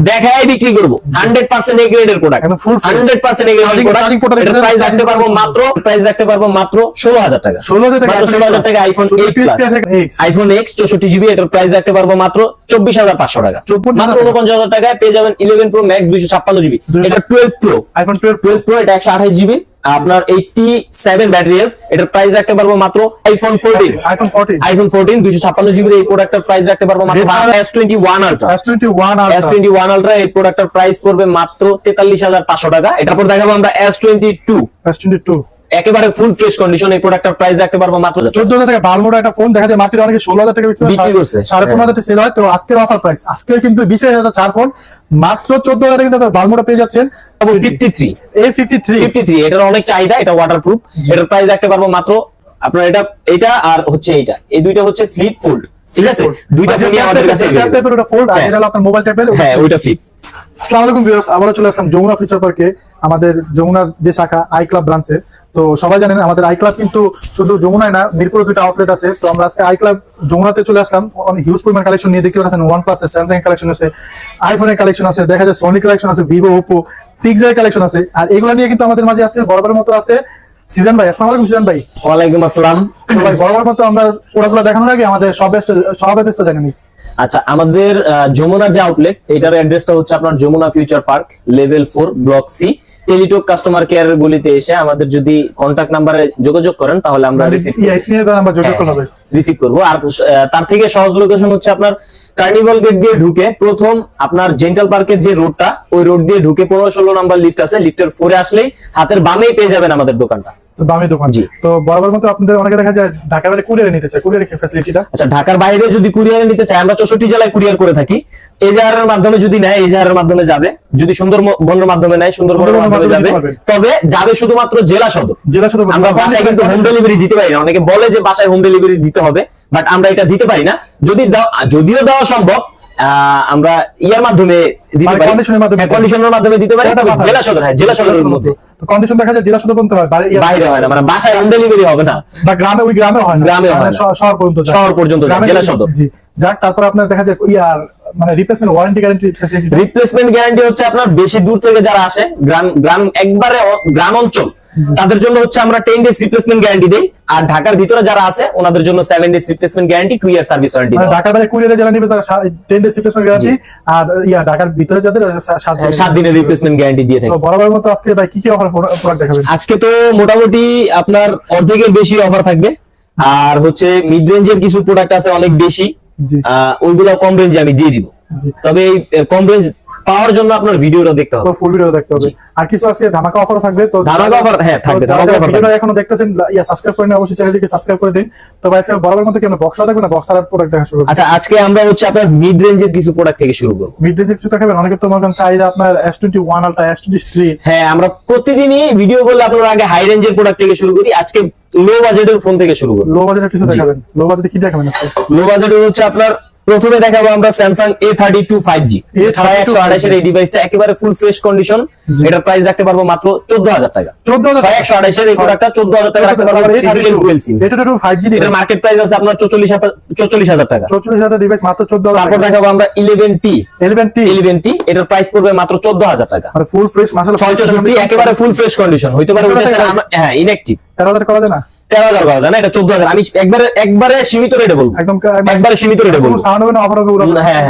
দেখাই বিক্রি করবো 100% এ গ্রেডের প্রোডাক্ট, 100% এ গ্রেডের প্রোডাক্ট। এটার প্রাইস রাখতে পারবো মাত্র 16000 টাকা। 16000 টাকা iPhone 8 plus, iPhone X 64 GB. এটার প্রাইস রাখতে পারবো মাত্র 24500 টাকা। মাত্র 49000 টাকায় পেয়ে যাবেন 11 প্রো ম্যাক্স 256 জিবি। এটা 12 প্রো, আইফোন 12 প্রো, এটা 128 জিবি, আপনার 87 ব্যাটারি হেলথ। এটার প্রাইস রাখতে পারবো মাত্র আইফোন 14 256 জিবি। এই প্রোডাক্টের প্রাইস রাখতে পারবো মাত্র S21 Ultra। এই প্রোডাক্টের প্রাইস পড়বে মাত্র 43500 টাকা। এটার পর দেখাবো আমরা S22 একেবারে ফুল ফ্রেশ কন্ডিশন। এই প্রোডাক্টের প্রাইস রাখতে পারবো মাত্র 14000 টাকা। বালমোড়া একটা ফোন দেখা যায় মাত্র অনেকে 16000 টাকা বিক্রি করছে, 15,500 টাকা সেল হয়। তো আজকের অফার প্রাইস, আজকে কিন্তু 20000 চার ফোন মাত্র 14000 টাকা কিন্তু বালমোড়া পেয়ে যাচ্ছেন। 53 এটার অনেক চাহিদা, এটা ওয়াটারপ্রুফ। এটার প্রাইস রাখতে পারবো মাত্র আপনার এটা আর হচ্ছে এইটা, এই দুইটা হচ্ছে ফ্লিপ ফোল্ড, ঠিক আছে? দুইটা ফোনই আমাদের কাছে अवेलेबल। ওটা ফোল্ড আর এটা হলো আপনার মোবাইল ট্যাবের, হ্যাঁ ওইটা ফ্লিপ। আসসালামু আলাইকুম ভিউয়ার্স, আমরা চলে আসলাম যমুনা ফিউচার পার্কে, আমাদের যমুনার যে শাখা আই ক্লাব ব্রাঞ্চে। তো সবাই জানেন আমাদের আই ক্লাব কিন্তু শুধু যমুনায় না, মিরপুরে দুটো আউটলেট আছে। তো আমরা আজকে আই ক্লাব যমুনাতে চলে আসলাম। অনেক হিউজ পরিমাণ কালেকশন নিয়ে দেখতে পাচ্ছেন। OnePlus এর, স্যামসাং এর কালেকশন আছে, আইফোনের কালেকশন আছে, দেখা যায় সোনি কালেকশন আছে, ভিভো, ওপো, পিক্সেল কালেকশন আছে। আর এগুলো নিয়ে কিন্তু আমাদের মাঝে আজকে বরাবরের মতো আছে সিজন ভাই। আসসালামু আলাইকুম সিজন ভাই। ওয়ালাইকুম আসসালাম। তো ভাই বরাবরের মতো আমরা প্রোডাক্টগুলো দেখানোর আগে আমাদের সব অ্যাড্রেসটা জানি নি। আচ্ছা, আমাদের যমুনা যে আউটলেট, এটার অ্যাড্রেসটা হচ্ছে আপনার Jamuna future park level 4 block C, Teletalk customer care গলিতে এসে আমাদের যদি কন্টাক্ট নাম্বারে যোগাযোগ করেন তাহলে আমরা রিসিভ করবো। আর তার থেকে সহজ লোকেশন হচ্ছে আপনার কার্নিভাল গেট দিয়ে ঢুকে প্রথম আপনার জেন্টাল পার্কের যে রোডটা, ওই রোড দিয়ে ঢুকে 15-16 নাম্বার লিফট আছে, লিফটের 4 এ আসলেই হাতের বামেই পেয়ে যাবেন আমাদের দোকানটা। দামি দোকান। জি। তো বরাবর মতো আপনাদের অনেকে দেখা যায় ঢাকার বাইরে কুরিয়ারে নিতে চায়, কুরিয়ারের ফ্যাসিলিটিটা? আচ্ছা, ঢাকার বাইরে যদি কুরিয়ারে নিতে চায়, আমরা 64 জেলায় কুরিয়ার করে থাকি। এজাহারের মাধ্যমে যদি নেয়, এজাহারের মাধ্যমে যাবে। যদি সুন্দরবনের মাধ্যমে নেয়, সুন্দরবনের মাধ্যমে যাবে। তবে যাবে শুধুমাত্র জেলা সদর। আমরা বাসায় কিন্তু হোম ডেলিভারি দিতে পারি না। অনেকে বলে যে বাসায় হোম ডেলিভারি দিতে হবে, বাট আমরা এটা দিতে পারি না। যদিও দেওয়া সম্ভব, আমরা ইয়ার মাধ্যমে দিতে পারি, কন্ডিশনের মাধ্যমে দিতে পারি। জেলা সদর, হ্যাঁ জেলা সদরের মধ্যে। তো কন্ডিশন দেখা যায় জেলা সদর পর্যন্ত হয়, বাইরে হয় না, মানে বাসায় হোম ডেলিভারি হবে না, বা গ্রামে হয় না, গ্রামে হয় না, শহর পর্যন্ত জেলা সদর। জি। যাক, তারপর আপনার দেখা যায় ইয়ার মানে replacement warranty guarantee facility. Replacement guarantee হচ্ছে আপনার বেশি দূর থেকে যারা আসে, গ্রাম একবারে গ্রাম অঞ্চল, তাদের জন্য হচ্ছে আমরা 10 ডেজ রিপ্লেসমেন্ট গ্যারান্টি দেই। আর ঢাকার ভিতরে যারা আছে ওনাদের জন্য 7 days replacement guarantee, 2 year service warranty. ঢাকার বাইরে কুরিয়ারে যারা নিবে তারা 10 ডেজ রিপ্লেসমেন্ট গ্যারান্টি, আর ঢাকার ভিতরে যাদের 7 দিনের রিপ্লেসমেন্ট গ্যারান্টি দিয়ে থাকি। তো বরাবর মতো আজকে ভাই কি অফার প্রোডাক্ট দেখাবেন? আজকে তো মোটামুটি আপনার অর্ধেকের বেশি অফার থাকবে। আর হচ্ছে মিড রেঞ্জের কিছু প্রোডাক্ট আছে অনেক বেশি, ওইগুলো কম রেঞ্জে আমি দিয়ে দিব। তবে এই কম রেঞ্জ পাওয়ার জন্য আপনার ভিডিওটা দেখতে হবে, ফুল ভিডিও দেখতে হবে। আর কিছু আজকে ধামাকা অফার থাকবে। তো ধামাকা অফার, হ্যাঁ থাকবে। ধামাকা অফার ভিডিওটা এখনো দেখতেছেন, সাবস্ক্রাইব করেন, অবশ্যই চ্যানেলটিকে সাবস্ক্রাইব করে দিন। তো ভাই আজকে বরাবর মতো কি আমরা বক্স থাকবে না, বক্স আর প্রোডাক্ট দেখা শুরু করব? আচ্ছা, আজকে আমরা হচ্ছে আপনার মিড রেঞ্জের কিছু প্রোডাক্ট থেকে শুরু করব। মিড রেঞ্জের কিছু দেখাবেন? অনেকে তো মনে চাহিদা আপনার S21 Ultra, S23। হ্যাঁ, আমরা প্রতিদিনই ভিডিও করলে আপনারা আগে হাই রেঞ্জের প্রোডাক্ট থেকে শুরু করি। আজকে লো বাজেটের ফোন থেকে শুরু করব। লো বাজেটের কিছু দেখাবেন? লো বাজেটে কি দেখাবেন আজকে? লো বাজেটের হচ্ছে আপনার প্রথমে দেখাবো আমরা স্যামসাং A32 5G। 128 এর এই ডিভাইসটা একেবারে ফুল ফ্রেশ কন্ডিশন। এটার প্রাইস রাখতে পারবো মাত্র 14000 টাকা। 128 এর এই প্রোডাক্টটা 14000 টাকা রাখতে পারবো। এটা তো 5G, এটার মার্কেট প্রাইস আছে আপনার 44000 টাকা। 44000 ডিভাইস মাত্র 14000। তারপর দেখাবো আমরা 11T। এটার প্রাইস পড়বে মাত্র 14000 টাকা। মানে ফুল ফ্রেশ, মাশাআল্লাহ 664 একেবারে ফুল ফ্রেশ কন্ডিশন। হইতে পারে হ্যাঁ ইনঅ্যাকটিভ। 13000 করা যায় না? 13000 করা যায় না, এটা 14000। আমি একবারে সীমিত রেটে বলবো, একবারে সীমিত রেটে বলবো। সাউন্ড হবে না, অফার হবে, হ্যাঁ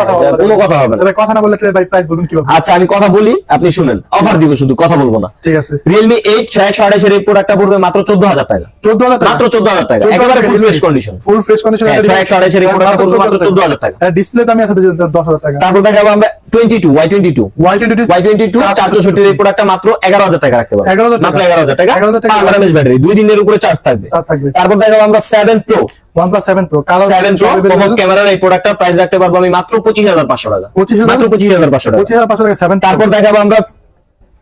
কোনো কথা হবে না। তবে কথা না বললে ভাই প্রাইস বলুন কিভাবে? আচ্ছা, আমি কথা বলি, আপনি শুনেন। অফার দিব, শুধু কথা বলবো না। ঠিক আছে। Realme 8 128 এর এই প্রোডাক্টটা পড়বে মাত্র 14000 টাকা। 14000 টাকা, মাত্র 14000 টাকা, একেবারে full fresh condition. Full fresh condition. 128 এর এই প্রোডাক্টটা পড়বে মাত্র 14000 টাকা। ডিসপ্লে দামই আছে 10000 টাকা। তারপর দেখাবো আমরা Y22 464 এর এই প্রোডাক্টটা মাত্র 11000 টাকা রাখতে পারবো। মাত্র 11000 টাকা। 15 mAh ব্যাটারি, 2 দিনের উপরে চার্জ থাকবে। তারপর দেখাবো আমরা 7 Pro, OnePlus 7 Pro colour 7 Pro popup ক্যামেরার এই প্রোডাক্টটা প্রাইস রাখতে পারবো আমি মাত্র 25500 টাকা। মাত্র 25500 টাকা। 25500 টাকা 7। তারপর দেখাবো আমরা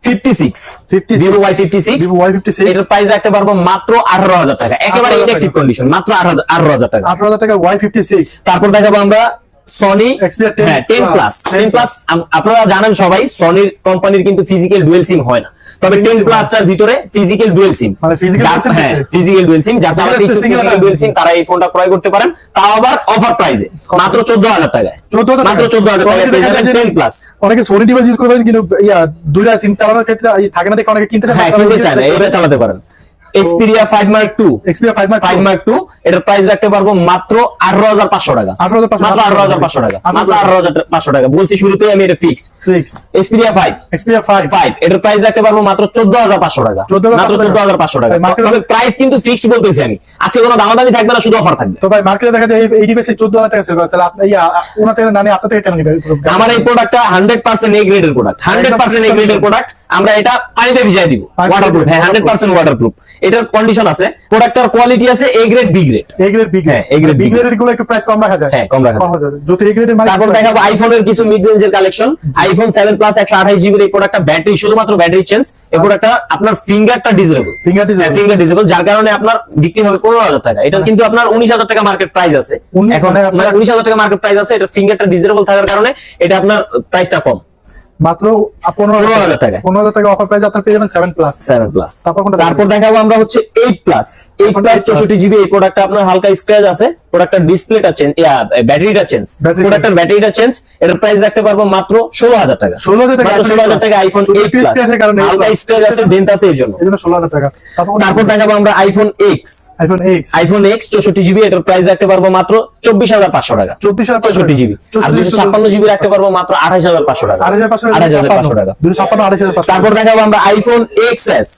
56 Vivo Y56। এটার প্রাইস রাখতে পারবো মাত্র 18000 টাকা। একেবারে ইনঅ্যাকটিভ কন্ডিশন, মাত্র 18000 টাকা। 18000 টাকা Y56। তারপর দেখাবো আমরা সনি Xperia 10 প্লাস। আপনারা জানেন সবাই, সনির কোম্পানির কিন্তু ফিজিক্যাল ডুয়াল সিম হয় না। তবে 10 প্লাসটার ভিতরে ফিজিক্যাল ডুয়াল সিম, মানে physical dual SIM হ্যাঁ দিচ্ছে। ফিজিক্যাল ডুয়াল সিম, যার চালাতে ইচ্ছুক single ফিজিক্যাল ডুয়াল সিম তারা এই ফোনটা ক্রয় করতে পারেন, তাও আবার অফার প্রাইসে মাত্র 14000 টাকায়। 14,000 মাত্র 14000 টাকায় পেয়ে যাবেন 10 প্লাস। অনেকে সোনি ডিভাইস ইউজ করবেন কিন্তু দুইটা সিম চালানোর ক্ষেত্রে থাকে না, দেখে অনেকে কিনতে চায় হ্যাঁ কিনতে চান এটা চালাতে পারেন। Xperia 5 Mark 2, Xperia 5 Mark 5 Mark 2 এটার প্রাইস রাখতে পারবো মাত্র 18500 টাকা। 18,500 মাত্র 18500 টাকা, মাত্র 18500 টাকা বলছি শুরুতেই আমি এটা ফিক্সড। Xperia 5 এটার প্রাইস রাখতে পারবো মাত্র 14500 টাকা, 14,500 মাত্র 14500 টাকা। ভাই, market- তবে প্রাইস কিন্তু ফিক্সড বলতেছি আমি, আজকে কোনো দামাদামি থাকবে না, শুধু অফার থাকবে। তো ভাই মার্কেটে দেখা যায় এই ডিভাইসে 14000 টাকা সেল করে, তাহলে আপনি ওনার থেকে না নিয়ে আপনার থেকে কেন নিবেন? আমার এই প্রোডাক্টটা 100% এ গ্রেডের প্রোডাক্ট, 100% এ গ্রেডের প্রোডাক্ট। আমরা এটা পানিতে ভিজিয়ে দিব, ওয়াটারপ্রুফ, হ্যাঁ 100% ওয়াটারপ্রুফ। এটার কন্ডিশন আছে, প্রোডাক্টটার কোয়ালিটি আছে A grade B grade. A grade B হ্যাঁ, grade A grade, B B গ্রেডের গুলো একটু প্রাইস কম রাখা যায়, হ্যাঁ কম রাখা যায়। যায় যদি এ গ্রেডের মানে তারপর দেখাবো আইফোনের কিছু মিড রেঞ্জের কালেকশন। আইফোন 7 প্লাস 128 জিবি এই প্রোডাক্টটা ব্যাটারি, শুধুমাত্র ব্যাটারি চেঞ্জ। এই প্রোডাক্টটা আপনার ফিঙ্গারটা ডিসেবল, ফিঙ্গার ফিঙ্গার ডিসেবল, যার কারণে আপনার বিক্রি হবে 15000 টাকা। এটা কিন্তু আপনার 19000 টাকা মার্কেট প্রাইস আছে এখন, মানে 19000 টাকা মার্কেট প্রাইস আছে। এটা ফিঙ্গারটা ডিসেবল থাকার কারণে এটা আপনার প্রাইসটা কম, মাত্র 15,000 টাকা। 15,000 টাকা অফার প্রাইস আপনার পেয়ে যাবেন 7 প্লাস। 7 প্লাস। তারপর কোনটা তারপর দেখাবো আমরা হচ্ছে 8 প্লাস 64 জিবি। এই প্রোডাক্টটা আপনার হালকা স্ক্র্যাচ আছে, প্রোডাক্টটার ডিসপ্লেটা চেঞ্জ, ব্যাটারিটা চেঞ্জ, Battery প্রোডাক্টের ব্যাটারিটা চেঞ্জ। এটার প্রাইস রাখতে পারবো মাত্র 16000 টাকা, 16,000 টাকা, মাত্র 16000 টাকা। আইফোন 8 প্লাস scratch এর কারণে হালকা স্ক্র্যাচ আছে, ডেন্ট আছে এর জন্য। এজন্য 16,000 টাকা। তারপর দেখাবো আমরা iPhone X, iPhone x iPhone X 64 GB. এটার প্রাইস রাখতে পারবো মাত্র 24500 টাকা, 64,000 জিবি। আর 256 জিবি রাখতে পারবো মাত্র 28500 টাকা, 2,500 টাকা। 256 তারপর দেখাবো আমরা iPhone XS,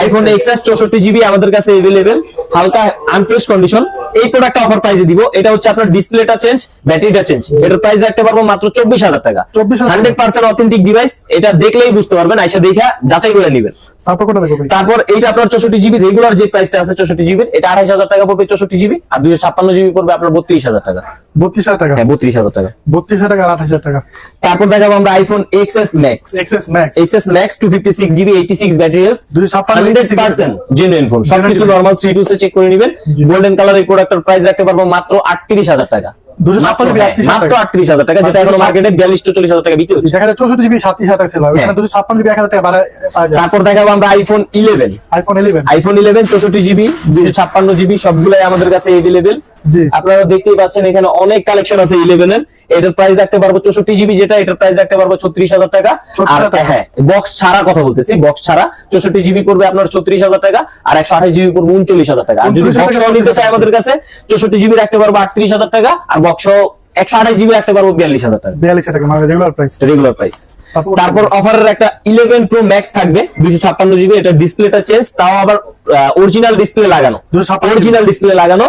iPhone XS 64 GB আমাদের কাছে अवेलेबल, হালকা আনফ্রেশ কন্ডিশন। এই প্রোডাক্টটা অফার প্রাইসে দিব। এটা হচ্ছে আপনার ডিসপ্লেটা চেঞ্জ, ব্যাটারিটা চেঞ্জ। এটার প্রাইস রাখতে পারবো মাত্র 24000 টাকা। 24,000 100% অথেন্টিক ডিভাইস, এটা দেখলেই বুঝতে পারবেন, আইসা দেখা যাচাই করে নেবেন। তারপর কোনটা দেখো ভাই? তারপর এইটা আপনার 64 জিবি রেগুলার যে প্রাইসটা আছে 64 জিবি, এটা 28000 টাকা পড়বে 64 জিবি। আর 256 জিবি পড়বে আপনার 32000 টাকা। 32,000 টাকা, হ্যাঁ 32000 টাকা। 32,000 টাকা আর 28,000 টাকা। তারপর দেখাবো আমরা iPhone XS Max, XS max XS Max 256 GB 86 battery health, 256 100% genuine phone. সবকিছু Genuine নরমাল 3 2 সে চেক করে নেবেন। জি। গোল্ডেন কালার এই প্রোডাক্টের প্রাইস রাখতে পারবো মাত্র 38000 টাকা। 256 জিবি 38,000 মাত্র টাকা। 38000 টাকা, যেটা এখন মার্কেটে 42-44000 টাকা বিক্রি হচ্ছে। দেখা যায় 64 জিবি 37,000 টাকা সেল হয়, হ্যাঁ। এখানে 256 জিবি 1,000 টাকা বাড়ায় পাওয়া যায়। তারপর দেখাবো আমরা iPhone 11, iPhone 11 iPhone 11 64 GB 256 GB সবগুলাই আমাদের কাছে अवेलेबल। জি। আপনারা দেখতেই পাচ্ছেন এখানে অনেক কালেকশন আছে 11 এর। এটার প্রাইস রাখতে পারবো 64 জিবি যেটা, এটার প্রাইস রাখতে পারবো 36000 টাকা। আর 36,000 টাকা। হ্যাঁ বক্স ছাড়া কথা বলতেছি, বক্স ছাড়া 64 জিবি পড়বে আপনার 34000 টাকা, আর 128 জিবি পড়বে 39000 টাকা। আর যদি 39,000 বক্স টাকা নিতে চাই আমাদের কাছে 64 জিবি রাখতে পারবো 38000 টাকা, আর বক্স 128 জিবি রাখতে পারবো 42000 টাকা, 42,000 টাকা মানে রেগুলার প্রাইস। Regular price. তারপর- তারপর অফারের একটা 11 প্রো ম্যাক্স থাকবে 256 জিবি। এটা ডিসপ্লেটা চেঞ্জ, তাও আবার অরিজিনাল ডিসপ্লে লাগানো, 256 অরিজিনাল ডিসপ্লে লাগানো,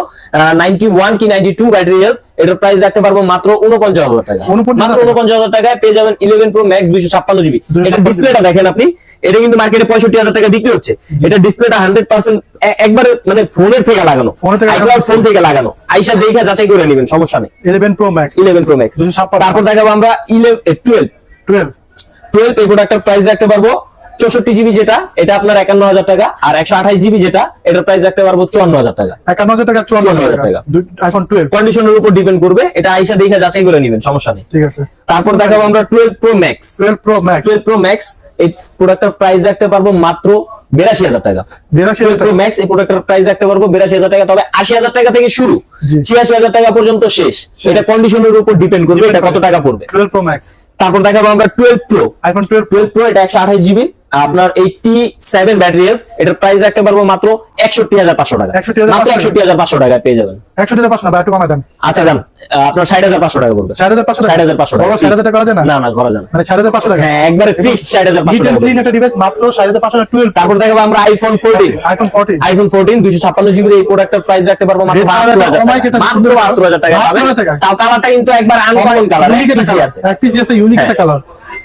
91 কি 92 ব্যাটারি হেলথ। এটার প্রাইস রাখতে পারবো মাত্র 49000 টাকা, 49,000 মাত্র 49000 টাকায় পেয়ে যাবেন 11 প্রো ম্যাক্স 256 জিবি। এটা ডিসপ্লেটা দেখেন আপনি, এটা কিন্তু মার্কেটে 65000 টাকা বিক্রি হচ্ছে। এটা ডিসপ্লেটা 100% একবারে মানে ফোনের থেকে লাগানো, ফোনের থেকে লাগানো। iCloud ফোন থেকে লাগানো। আইসা দেখা যাচাই করে নেবেন, সমস্যা নেই। 11 প্রো ম্যাক্স 11 প্রো ম্যাক্স। 256 তারপর দেখাবো আমরা 12 12 এই প্রোডাক্টের প্রাইস রাখতে পারবো 64 জিবি যেটা, এটা আপনার 51000 টাকা। আর 128 জিবি যেটা, এটার প্রাইস রাখতে পারবো 54000 টাকা। 51,000 টাকা 54,000 টাকা। টাকা। আইফোন 12 কন্ডিশনের উপর ডিপেন্ড করবে, এটা আইসা দেখা যাচাই করে নেবেন, সমস্যা নেই। ঠিক আছে। তারপর দেখাবো আমরা 12 pro max, 12 pro max 12 pro max. এই প্রোডাক্টের প্রাইস রাখতে পারবো মাত্র 82000 টাকা। 82,000 প্রো টাকা। ম্যাক্স এই প্রোডাক্টের প্রাইস রাখতে পারবো 82000 টাকা। তবে 80000 টাকা থেকে শুরু, জি। 86000 টাকা পর্যন্ত শেষ। এটা কন্ডিশনের উপর ডিপেন্ড করবে, এটা কত টাকা পড়বে। 12 প্রো ম্যাক্স তারপর দেখাবো আমরা 12 প্রো, আইফোন 12 প্রো 12 প্রো এটা 128 জিবি আপনার 87 ব্যাটারি হেলথ। এটার প্রাইস রাখতে পারবো মাত্র 61500 টাকা, 61,500 মাত্র 61500 টাকায় পেয়ে যাবেন। 100 টাকা পাস না, একটু কমায় দেন। আচ্ছা যান, আপনার 60500 টাকা পড়বে। 4,500 টাকা 60500 টাকা। বড় 4,000 টাকা করা যায় না? না না করা যায় না। মানে 4,500 টাকা হ্যাঁ একবারে ফিক্সড 60500 নিট টাকা এন্ড পড়বে। ক্লিন একটা ডিভাইস মাত্র 4,500 12 তারপর দেখাবো আমরা আইফোন 14, আইফোন 14 আইফোন 14 256 জিবি এই প্রোডাক্টের প্রাইস রাখতে পারবো মাত্র রেড কালার 72000 অমাইক এটা টাকা, মাত্র সুন্দর 72000 টাকা পাবেন। 72000 টাকা। তাও কালারটা কিন্তু একবার আনকমন কালার, ইউনিক একটা আছে। কালার এক পিস আছে, ইউনিক একটা কালার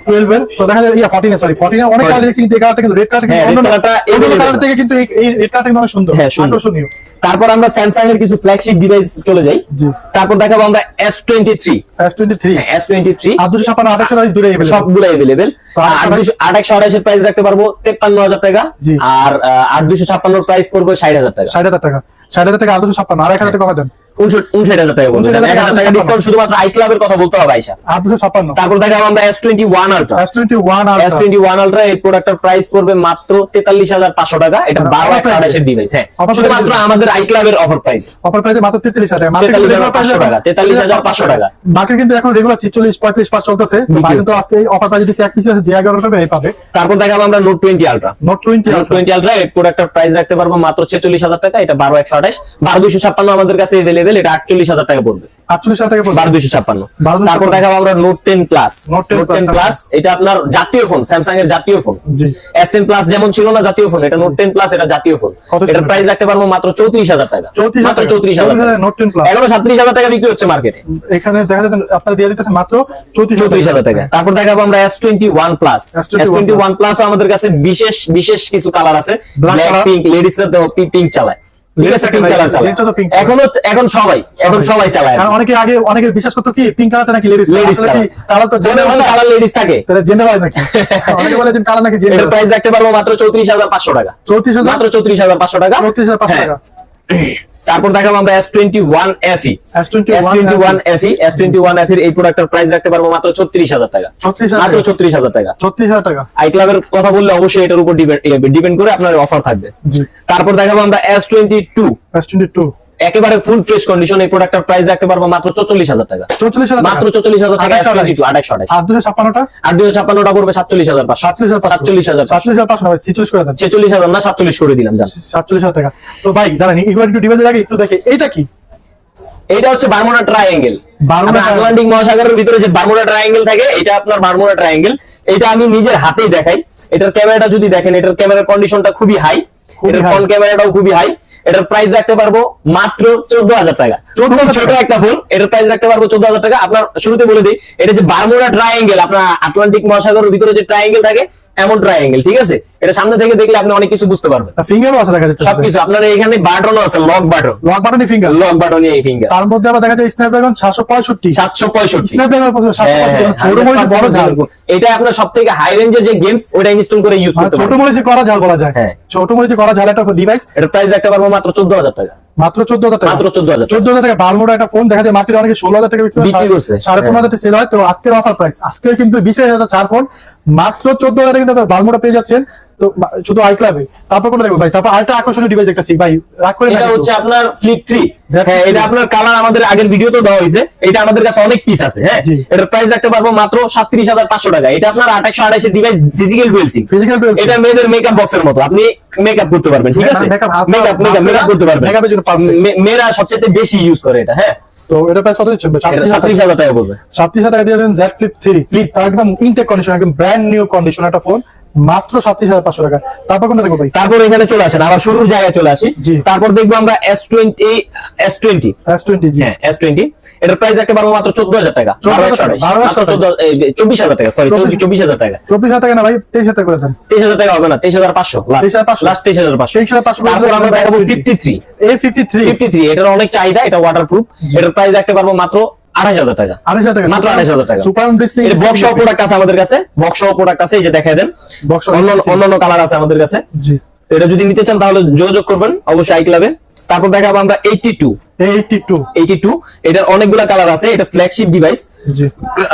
12 এর। তো দেখা যায় 14 সরি 14 অনেক কালার দেখছি, কিন্তু এই কালারটা কিন্তু রেড কালারটা হ্যাঁ, কিন্তু red অন্য কালারটা অন্য available কালার থেকে কিন্তু এই রেড কালারটা কিন্তু অনেক সুন্দর, হ্যাঁ, সুন্দর। আকর্ষণীয়। তারপর আমরা স্যামসাং এর কিছু ফ্ল্যাগশিপ ডিভাইস চলে যাই। জি। তারপর দেখাবো আমরা S23, S23 S23 আর 256 28 দূরে अवेलेबल সবগুলো अवेलेबल। তো 828 এর প্রাইস রাখতে পারবো 53000 টাকা। জি। আর 8256 এর প্রাইস পড়বে 60000 টাকা। 60,000 টাকা 60,000 টাকা আর 256 আর 1,000 টাকা কমে দেন। 59,000 টাকা বলবো, 1,000 টাকা ডিসকাউন্ট শুধুমাত্র iClub-এর কথা বলতে হবে আয়শা। 856। তারপর দেখাবো আমরা S21 Ultra। S21 Ultra এই প্রোডাক্টের প্রাইস পড়বে মাত্র 43,500 টাকা। এটা 12/28 এর ডিভাইস। হ্যাঁ, শুধুমাত্র আমাদের iClub-এর অফার প্রাইস মাত্র 43,000 টাকা। 43,500 টাকা, 43,500 টাকা। মার্কেট কিন্তু এখন রেগুলার 46 45 পাস চলতেছে, ভাই কিন্তু আজকে এই অফার প্রাইস দিচ্ছে এক পিস আছে যে 11 টাকা এই পাবে। তারপর দেখাবো আমরা Note 20 Ultra। Note 20 Ultra এই প্রোডাক্টের প্রাইস রাখতে পারবো মাত্র 46,000 টাকা। এটা 12/128, 12,256 আমাদের কাছে अवेलेबल। এটা 48,000 টাকা পড়বে, 48,000 টাকা পড়বে, 12,256। তারপর দেখাবো আমরা Note 10 Plus। Note 10 Plus এটা আপনার জাতীয় ফোন, স্যামসাং এর জাতীয় ফোন। জি। S10 Plus যেমন ছিল না জাতীয় ফোন, এটা Note 10 Plus এটা জাতীয় ফোন। এটার প্রাইস রাখতে পারবো মাত্র 34,000 টাকা, মাত্র 34,000 টাকা। Note 10 Plus এখনো 37,000 টাকা বিক্রি হচ্ছে মার্কেটে, এখানে দেখা যাচ্ছে আপনারা দিয়ে দিতেছেন মাত্র 34,000 টাকা। তারপর দেখাবো আমরা S21 Plus। S21 Plus আমাদের কাছে বিশেষ কিছু কালার আছে, ব্ল্যাক, পিঙ্ক। লেডিসরা তো পিঙ্ক চালায়, ঠিক আছে, পিঙ্ক কালার চালায় এখন সবাই চালায়। অনেকে বিশ্বাস করতো কি পিঙ্ক কালারটা নাকি লেডিস কালার, তো কালার লেডিস থাকে, তাহলে জেন্ডার হয় নাকি? অনেকে বলে যে কালার নাকি জেন্ডার। এর প্রাইস রাখতে পারবো মাত্র 34,500 টাকা, 34,000 মাত্র 34,500 টাকা, 34,500 টাকা। তারপর দেখাবো আমরা S21 FE। S21 FE এই প্রোডাক্টের প্রাইস রাখতে পারবো মাত্র 36,000 টাকা, মাত্র 36,000 টাকা। 36,000 টাকা। iClub-এর কথা বললে অবশ্যই এটার উপর ডিপেন্ড করে আপনার অফার থাকবে। তারপর দেখাবো আমরা S22 একেবারে ফুল ফ্রেশ কন্ডিশন। এই প্রোডাক্টের প্রাইস রাখতে পারবো মাত্র 44,000 টাকা, 44,000 মাত্র 44,000 টাকা। S22 2828, 856টা 856টা পড়বে 47,500, 47,500 46 করে দেন, 46,000 না 47 করে দিলাম জান, 47,000 টাকা। তো ভাই দাঁড়ান এবার একটু ডিভাইসের আগে একটু দেখে এইটা কি। এটা হচ্ছে বারমুডা ট্রায়াঙ্গেল। আটলান্টিক মহাসাগরের ভিতরে যে বারমুডা ট্রায়াঙ্গেল থাকে, এটা আপনার বারমুডা ট্রায়াঙ্গেল। এটা আমি নিজের হাতেই দেখাই। এটার ক্যামেরাটা যদি দেখেন, এটার ক্যামেরার কন্ডিশনটা খুবই হাই, এটার ফ্রন্ট ক্যামেরাটাও খুবই হাই। এটার প্রাইস রাখতে পারবো মাত্র 14,000 টাকা, ছোট একটা ফোন। এটার প্রাইস রাখতে পারবো 14,000 টাকা। আপনার শুরুতে বলে দিই, এটা যে বারমুডা ট্রায়াঙ্গেল, আপনার আটলান্টিক মহাসাগরের ভিতরে যে ট্রায়াঙ্গেল থাকে এমন ট্রায়াঙ্গেল, ঠিক আছে। এটা সামনে থেকে দেখলে আপনি অনেক কিছু বুঝতে পারবেন। ফিঙ্গারও আছে দেখা যাচ্ছে, সবকিছু আপনার এখানে বাটনও আছে, লক বাটন ফিঙ্গার, লক বাটনই এই ফিঙ্গার। তার মধ্যে আবার দেখা যায় স্ন্যাপড্রাগন 765 স্ন্যাপড্রাগন 765 ছোট মরিচ বড় ঝাল। এটা আপনার সবথেকে হাই রেঞ্জের যে গেমস ওটা ইনস্টল করে ইউজ করতে পারবেন। ছোট মরিচে করা ঝাল বলা যায়, হ্যাঁ, ছোট মরিচে করা ঝাল একটা ডিভাইস। এর প্রাইস রাখতে পারবো মাত্র 14,000 টাকা, মাত্র 14,000 টাকা, মাত্র 14,000 টাকা। বারমুডা একটা ফোন দেখা যায় মার্কেটে অনেকে 16,000 টাকা বিক্রি করছে, 15,500 সেল হয়। তো আজকের অফার প্রাইস, আজকে কিন্তু 20,000 চার ফোন মাত্র 14,000 টাকা কিন্তু বারমুডা পেয়ে যাচ্ছেন। তো শুধু iClub-এ। তারপর কোন দেখবো ভাই, তারপর আরেকটা আকর্ষণীয় ডিভাইস দেখতেছি ভাই, রাগ করে। এটা হচ্ছে আপনার Flip 3। হ্যাঁ, এটা আপনার কালার আমাদের আগের ভিডিওতে দেওয়া হয়েছে। এটা আমাদের কাছে অনেক পিস আছে। হ্যাঁ, এটার প্রাইস রাখতে পারবো মাত্র 37,500 টাকা। এটা আপনার 828 এর ডিভাইস, ফিজিক্যাল ডুয়াল সিম। এটা মেয়েদের মেকআপ বক্সের মতো, আপনি মেকআপ করতে পারবেন, ঠিক আছে, মেকআপ করতে পারবেন। মেয়েরা সবচেয়ে বেশি ইউজ করে এটা। হ্যাঁ, তো এটা প্রাইস কত দিচ্ছেন? 37,000 টাকা পড়বে। 37,000 টাকা দিয়ে দেন Z Flip 3 একদম ইনটেক কন্ডিশন, একদম ব্র্যান্ড নিউ কন্ডিশন একটা ফোন, মাত্র 37,500 টাকা। তারপর কোনটা দেখবো ভাই? তারপর এখানে চলে আসেন, আবার শুরুর জায়গায় চলে আসি। তারপর দেখবো আমরা S20। জি, হ্যাঁ, S20 এটার প্রাইস রাখতে পারবো মাত্র 14,000 টাকা, 24,000 টাকা, সরি 24,000 টাকা। 24,000 টাকা না ভাই, 23,000 টাকা করে দেন। 23,000 টাকা হবে না, 23,500 লাস্ট 23,500। তারপর আমরা দেখাবো 53। এটার অনেক চাহিদা, এটা ওয়াটারপ্রুফ। এটার প্রাইস রাখতে পারবো মাত্র 28,000 টাকা, 28,000 টাকা, মাত্র 28,000 টাকা। সুপার ডিসপ্লে বক্স সহ প্রোডাক্ট আছে আমাদের কাছে, বক্স সহ প্রোডাক্ট আছে, এই যে দেখায় দেন। অন্যান্য কালার আছে আমাদের কাছে। জি, এটা যদি নিতে চান তাহলে যোগাযোগ করবেন অবশ্যই iClub-এ। তারপর দেখাবো আমরা 82। এটার অনেকগুলা কালার আছে। এটা ফ্ল্যাগশিপ ডিভাইস। জি,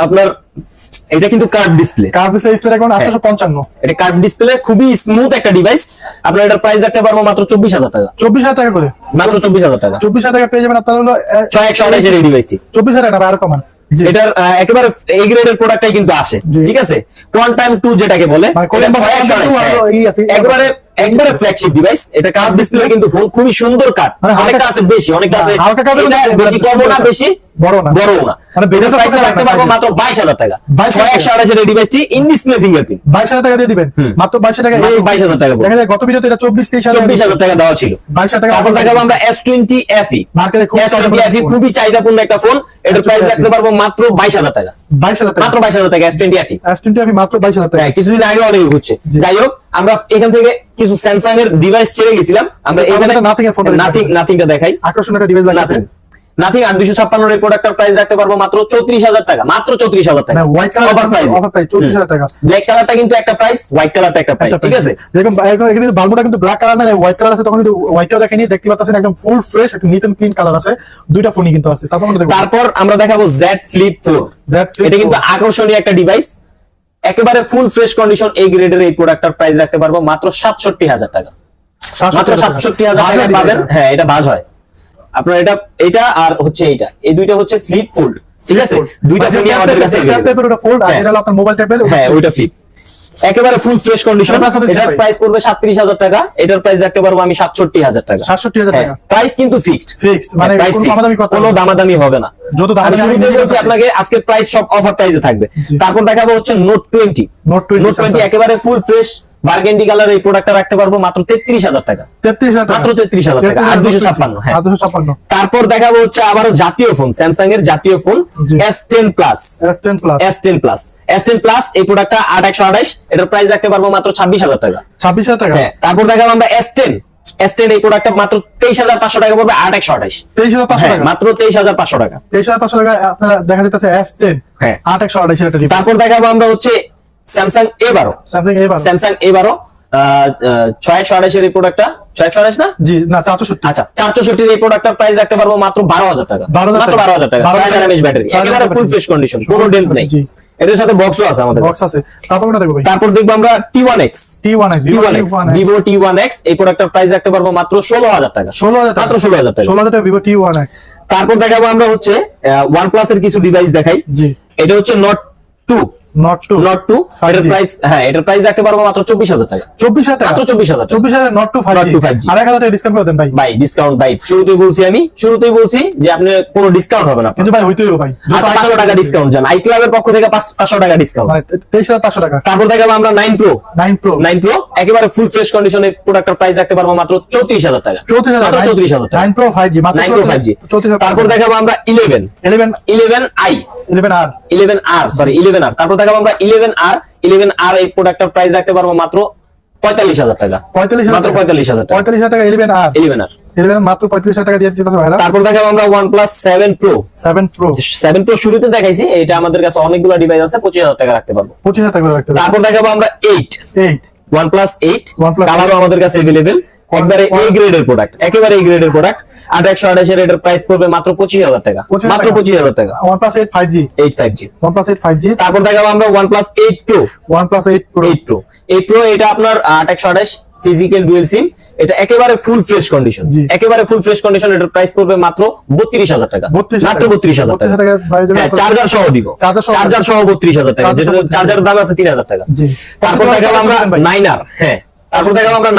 আপনার এটা কিন্তু কার্ভ ডিসপ্লে, এখন 855। এটা কার্ভ ডিসপ্লে, খুবই স্মুথ একটা ডিভাইস। আপনার এটার প্রাইস রাখতে পারবো মাত্র 24,000 টাকা, 24,000 টাকা করে, মাত্র 24,000 টাকা। 24,000 টাকা পেয়ে যাবেন আপনার হলো 6128 এর এই ডিভাইসটি। 24,000 টাকা আরো কমান। এটার একেবারে এই গ্রেডের প্রোডাক্টটাই কিন্তু আসে, ঠিক আছে। কোয়ান্টাম 2 যেটাকে বলে, একবারে ফ্ল্যাগশিপ ডিভাইস। এটা কার্ভ ডিসপ্লে কিন্তু ফোন খুবই সুন্দর কাট, অনেকটা আছে বেশি, অনেকটা আছে বেশি, কম না বেশি, বড় না। মানে বেজার প্রাইস রাখতে পারবো মাত্র 22,000 টাকা। 6128 এর এই ডিভাইসটি ইন ডিসপ্লে ফিঙ্গারপ্রিন্ট, 22,000 টাকা দিয়ে দিবেন, মাত্র 22,000 টাকা। 22,000 টাকা দেখা যায় গত ভিডিওতে এটা 24,000 টাকা দেওয়া ছিল, 22,000 টাকা। তারপর দেখাবো আমরা S20 FE। মার্কেটে খুব খুবই চাহিদাপূর্ণ একটা ফোন। এটার প্রাইস রাখতে পারবো মাত্র 22,000 টাকা, 22,000 টাকা, মাত্র 22,000 টাকা। S20 FE মাত্র 22,000 টাকা। কিছুদিন আগে অনেক হচ্ছে। যাই হোক, আমরা এখান থেকে কিছু স্যামসাং এর ডিভাইস ছেড়ে গেছিলাম। আমরা এখানে নাথিংটা দেখাই, আকর্ষণীয় একটা ডিভাইস লাগাচ্ছেন। নাথিং 8256 এই প্রোডাক্টের প্রাইস রাখতে পারবো মাত্র 34000 টাকা, মাত্র 34000 টাকা। হোয়াইট কালার অফার প্রাইস, 34000 টাকা। ব্ল্যাক কালারটা কিন্তু একটা প্রাইস, হোয়াইট কালারটা একটা প্রাইস, ঠিক আছে? দেখুন এখানে কিন্তু বালমুটা কিন্তু ব্ল্যাক কালার না, হোয়াইট কালার আছে, তখন কিন্তু হোয়াইটটাও দেখেনি, দেখতে পাচ্ছেন একদম ফুল ফ্রেশ একটা নিট এন্ড ক্লিন কালার আছে, দুইটা ফোনই কিন্তু আছে। তারপর আমরা দেখাবো Z Flip 4। এটা কিন্তু আকর্ষণীয় একটা ডিভাইস, একেবারে ফুল ফ্রেশ কন্ডিশন এই গ্রেডের এই প্রোডাক্টের প্রাইস রাখতে পারবো মাত্র 67000 টাকা, মাত্র 67000 টাকা পাবেন। হ্যাঁ, এটা বাজ হয় আপনার, এটা আর হচ্ছে এইটা, এই দুইটা হচ্ছে ফ্লিপ ফোল্ড, ঠিক আছে? দুইটা ফোনই আমাদের কাছে ওটা ফোল্ড আর এটা হলো আপনার মোবাইল ট্যাবের। হ্যাঁ, ওইটা ফ্লিপ, একেবারে ফুল ফ্রেশ কন্ডিশন। এটার প্রাইস পড়বে 37000 টাকা, এটার প্রাইস রাখতে পারবো আমি 67000 টাকা। 67000 টাকা প্রাইস কিন্তু ফিক্সড, মানে কোনো দামাদামি কথা, কোনো দামাদামি হবে না। যত আমি শুরুতেই বলছি আপনাকে, আজকের প্রাইস সব অফার প্রাইসে থাকবে। তারপর দেখাবো হচ্ছে নোট 20। নোট 20 একেবারে ফুল ফ্রেশ বার্গেন্ডি কালার এই প্রোডাক্টটা রাখতে পারবো মাত্র 33000 টাকা, 33000 টাকা, মাত্র 33000 টাকা, 856। হ্যাঁ, 856। তারপর দেখাবো হচ্ছে আবারও জাতীয় ফোন, স্যামসাং এর জাতীয় phone S10 plus. S10 plus এই প্রোডাক্টটা 8128, এটার প্রাইস রাখতে পারবো মাত্র 26000 টাকা, 26000 টাকা। হ্যাঁ, তারপর দেখাবো আমরা S10 এই প্রোডাক্টটা মাত্র 23500 টাকা পড়বে, 8128, 23500 টাকা, মাত্র 23500 টাকা। 23500 টাকা আপনারা দেখা যাচ্ছে S10, হ্যাঁ, 8128 এর একটা ডিভাইস। তারপর দেখাবো আমরা হচ্ছে স্যামসাং A12। স্যামসাং A12 6128 এর এই প্রোডাক্টটা, 6128 না? জি না, 464। আচ্ছা, 464 এই প্রোডাক্টের প্রাইস রাখতে পারবো মাত্র 12000 টাকা, 12000 মাত্র 12000 টাকা। 4000 mAh ব্যাটারি, একেবারে ফুল ফ্রেশ কন্ডিশন, কোনো ডেন্ট নেই। এটার সাথে বক্সও আছে আমাদের, বক্স আছে। তারপর কোনটা দেখব ভাই? তারপর দেখবো আমরা T1X, Vivo T1X এই প্রোডাক্টের প্রাইস রাখতে পারবো মাত্র 16000 টাকা, 16000 টাকা, মাত্র 16000 টাকা, 16000 টাকা Vivo T1X। তারপর দেখাবো আমরা হচ্ছে OnePlus এর কিছু ডিভাইস দেখাই। জি, এটা হচ্ছে Note 2। এটার প্রাইস, হ্যাঁ, এটার প্রাইস রাখতে পারবো মাত্র 24000 টাকা, 24000 টাকা, মাত্র 24000, 24000 Note 2 5G। আর 1000 টাকা ডিসকাউন্ট করে দেন ভাই। ভাই ডিসকাউন্ট ভাই, শুরুতেই বলছি যে আপনি কোনো ডিসকাউন্ট হবে না, কিন্তু ভাই হইতেই হবে ভাই, আচ্ছা 500 টাকা ডিসকাউন্ট জান, আই ক্লাবের পক্ষ থেকে 500 টাকা ডিসকাউন্ট, মানে 23500 টাকা। তারপর দেখাবো আমরা 9 Pro। 9 Pro একেবারে ফুল ফ্রেশ কন্ডিশনে প্রোডাক্টের প্রাইস রাখতে পারবো মাত্র 34000 টাকা, 34000 টাকা। 9 Pro 5G মাত্র 5G। 34000। তারপর দেখাবো আমরা 11i, 11R, সরি 11R। তারপর দেখাবো আমরা 11R এই প্রোডাক্টের প্রাইস রাখতে পারবো মাত্র 45000 টাকা, মাত্র 45000 টাকা, 45000 টাকা 11R 11 মাত্র 45000 টাকা দিয়ে দিতেছে ভাইরা। তারপর দেখাবো আমরা OnePlus 7 Pro শুরুতে দেখাইছি, এটা আমাদের কাছে অনেকগুলো ডিভাইস আছে, 25000 টাকা রাখতে পারবো, 25000 টাকা রাখতে পারবো। তারপর দেখাবো আমরা 8 OnePlus 8 OnePlus কালারও আমাদের কাছে अवेलेबल, একবারে A গ্রেডের প্রোডাক্ট, একেবারে A গ্রেডের প্রোডাক্ট। 8128 এর এটার প্রাইস পড়বে মাত্র 25000 টাকা, মাত্র 25000 টাকা। OnePlus 8 5G, 8 5G। 5G। তারপর দেখাবো আমরা OnePlus 8 Pro। 8 Pro এটা আপনার 8128 ফিজিক্যাল ডুয়াল সিম, এটা একেবারে ফুল ফ্রেশ কন্ডিশন, একেবারে ফুল ফ্রেশ কন্ডিশন। এটার প্রাইস পড়বে মাত্র 32000 টাকা, মাত্র 32000 টাকা। চার্জার সহ দিব, চার্জার সহ 32000 টাকা, যেটা চার্জারের দাম আছে 3000 টাকা। তারপর দেখাবো আমরা 9R। হ্যাঁ, তারপর দেখাবো আমরা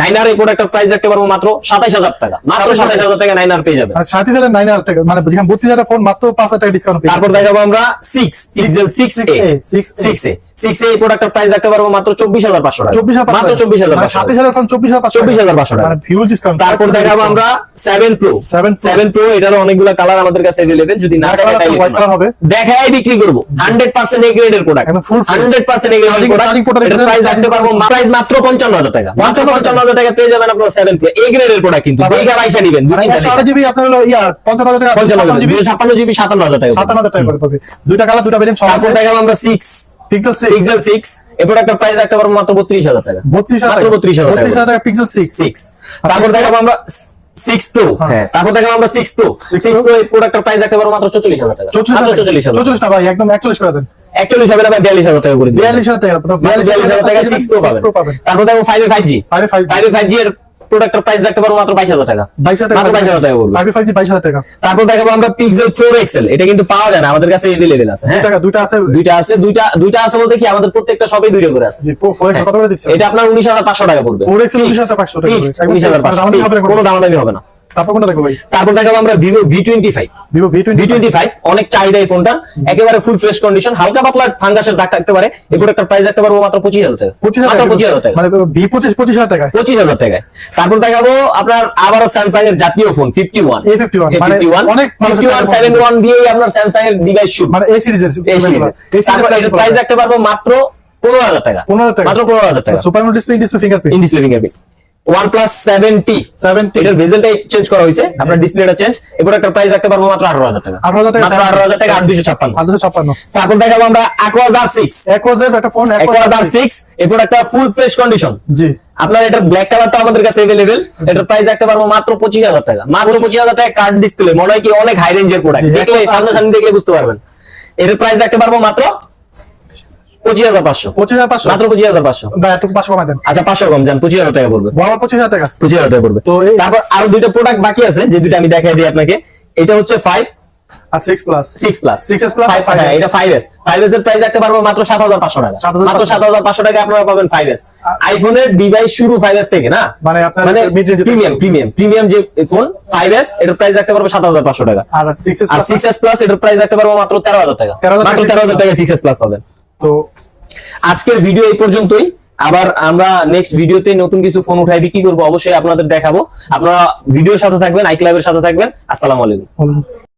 9R এই প্রোডাক্টের প্রাইস রাখতে পারবো মাত্র 27000 টাকা, মাত্র 27000 টাকা 9R পেয়ে যাবে। আর 37000 9R টাকা, মানে 32000 ফোন মাত্র 5000 টাকা ডিসকাউন্ট পেয়ে। তারপর দেখাবো আমরা 6 Pixel 6a এই প্রোডাক্টের প্রাইস রাখতে পারবো মাত্র 24500 টাকা, মাত্র 24500, 27000 ফোন 24500 টাকা, মানে হিউজ ডিসকাউন্ট। তারপর দেখাবো আমরা 7 Pro এটারও অনেকগুলো কালার আমাদের কাছে अवेलेबल, যদি না থাকে তাই দেখাই বিক্রি করব। 100% এ গ্রেডের প্রোডাক্ট, 100% এ গ্রেডের প্রোডাক্ট। এটার প্রাইস রাখতে পারবো মাত্র 55000 টাকা, মাত্র 55000 টাকা পেয়ে যাবেন আপনারা 7 Pro এ গ্রেডের প্রোডাক্ট। কিন্তু দেখা পয়সা নেবেন, 128GB আপনার হলো 55000 টাকা, 56GB 57000 টাকা, 57000 টাকা করে পাবে। দুইটা কালার দুইটা ভেরিয়েন্ট সব আছে। তারপর দেখাবো আমরা 6 Pixel 6 এই প্রোডাক্টের প্রাইস রাখতে পারবো মাত্র 32000 টাকা, 32000 টাকা Pixel 6। তারপর দেখাবো আমরা 6 Pro। হ্যাঁ, তারপর দেখাবো আমরা 6 Pro এই প্রোডাক্টের প্রাইস রাখতে পারবো মাত্র 44000 টাকা, মাত্র 44000। 44 না ভাই, একদম 41 করে দেন। 41 হবে না ভাই, 42000 টাকা করে দিন, 42000 টাকা, 42000 টাকা 6 Pro পাবেন। তারপর দেখো 5G এর প্রোডাক্টের প্রাইস রাখতে পারবো মাত্র 22000 টাকা, 22000 টাকা বলবো। 5G 22000 টাকা। তারপর দেখাবো আমরা Pixel 4 XL, এটা কিন্তু পাওয়া যায় না, আমাদের কাছে अवेलेबल আছে। হ্যাঁ, দুইটা আছে দুইটা আছে বলতে কি আমাদের প্রত্যেকটা সবই দুইটা করে আছে। জি, 4 XL কত করে দিচ্ছেন? এটা আপনার 19500 টাকা পড়বে, 4 XL 19500 টাকা, 19500, কোনো দামাদামি হবে না। তারপর কোনটা দেখো ভাই? তারপর দেখাবো আমরা Vivo V25 অনেক চাহিদা এই ফোনটা, একেবারে ফুল ফ্রেশ কন্ডিশন, হালকা পাতলা ফাঙ্গাসের দাগ থাকতে পারে, এই প্রোডাক্টের প্রাইস রাখতে পারবো মাত্র 25000 টাকা, 25000 টাকা, মানে V25 25000 টাকা, 25000 টাকায়। তারপর দেখাবো আপনার আবারও স্যামসাং এর জাতীয় ফোন 51 মানে অনেক 51 দিয়ে আপনার স্যামসাং এর ডিভাইস শুট, মানে এই সিরিজের প্রাইস রাখতে পারবো মাত্র 15000 টাকা, 15000 টাকা, মাত্র 15000 টাকা। Super display fingerprint. OnePlus 7T 7T এটার ভেজেলটা চেঞ্জ করা হয়েছে, আপনার ডিসপ্লেটা চেঞ্জ। এরপর একটা প্রাইস রাখতে পারবো মাত্র 18,000 টাকা। 18,000 টাকা, মাত্র 18,000 টাকা 856। 856। তারপর দেখাবো আমরা Aquaz R6 একটা ফোন Aquaz R6 এরপর একটা ফুল ফ্রেশ কন্ডিশন। জি, আপনার এটা ব্ল্যাক কালারটা আমাদের কাছে अवेलेबल। এটার প্রাইস রাখতে পারবো মাত্র 25,000 টাকা। মাত্র 25,000 টাকা কার্ড ডিসপ্লে, মনে হয় কি অনেক হাই রেঞ্জের প্রোডাক্ট, জি, দেখলে Aquaz সামনে সামনে দেখলে বুঝতে পারবেন। এটার প্রাইস রাখতে পারবো মাত্র 25,500। 25,500 মাত্র 25,500। ভাই একটু 500 কমাই দেন। আচ্ছা 500 কম যান, 25,000 টাকা পড়বে। বড় 25,000 টাকা। 25,000 টাকা পড়বে। তো এই তারপর আরো দুইটা প্রোডাক্ট বাকি আছে, যে দুটো আমি দেখাই দিই আপনাকে। এটা হচ্ছে 5 আর 6 প্লাস 6 প্লাস 6s প্লাস 5 হ্যাঁ, এটা 5s 5s এর প্রাইস রাখতে পারবো মাত্র 7,500 টাকা। 7,500 মাত্র 7,500 টাকা আপনারা পাবেন 5s। আইফোনের ডিভাইস শুরু 5s থেকে না, মানে আপনার mid range প্রিমিয়াম যে ফোন 5s এটার প্রাইস রাখতে পারবো 7,500 টাকা। আর 6s আর প্লাস 6s প্লাস এটার প্রাইস রাখতে পারবো মাত্র 13,000 টাকা। 13,000 মাত্র 13,000 টাকা 6s প্লাস পাবেন। তো আজকের ভিডিও এই পর্যন্তই। আবার আমরা নেক্সট ভিডিওতে নতুন কিছু ফোন উঠাই বিক্রি করবো, অবশ্যই আপনাদের দেখাবো। আপনারা ভিডিওর সাথে থাকবেন, আইক্লাবের সাথে থাকবেন। আসসালামু আলাইকুম।